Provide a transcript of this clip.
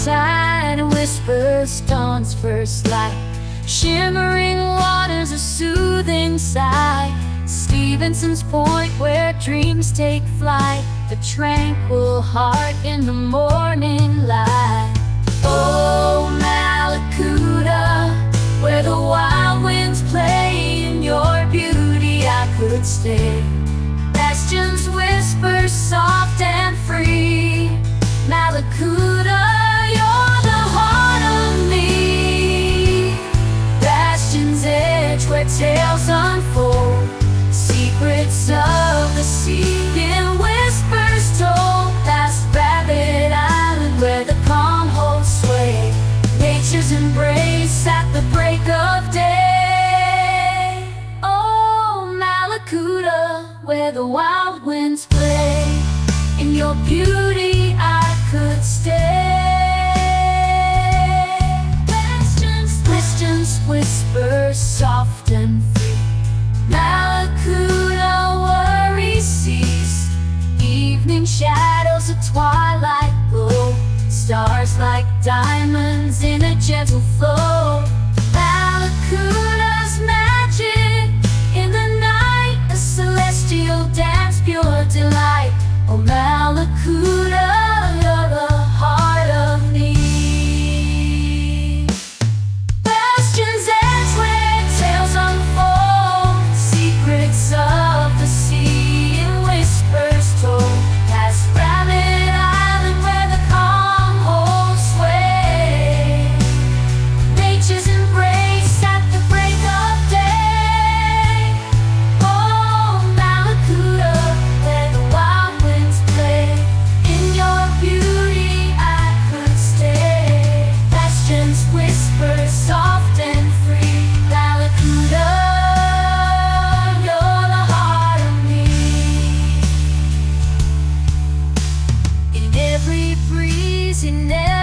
Lakeside whispers dawn's first light, shimmering waters a soothing sigh. Stevenson's Point where dreams take flight, the tranquil heart in the morning light. Oh, Mallacoota, where the wild winds play, in your beauty I could stay. Bastion's whisper soft and free. Mallacoota, you're the heart of me. Bastion's edge where tales unfold, secrets of the sea in whispers told. Past Rabbit Island where the calm holds sway, nature's embrace at the break of day. Oh, Mallacoota, where the wild winds play, in your beauty I could stay. Bastion's whisper soft and free. Mallacoota, worries cease. Evening shadows, a twilight glow, stars like diamonds in a gentle flow. Mallacoola's magic in the night, a celestial dance, pure delight. Oh, Mallacoota, you're the heart of me. Bastion's edge where tales unfold, secrets of the sea in whispers told. Past Rabbit Island where the calm holds sway, nature's embrace at the break of day. Oh, Mallacoota, where the wild winds play, in your beauty I could stay. Bastion's whisper soft and free. Mallacoota, you're the heart of me. In every breeze, in every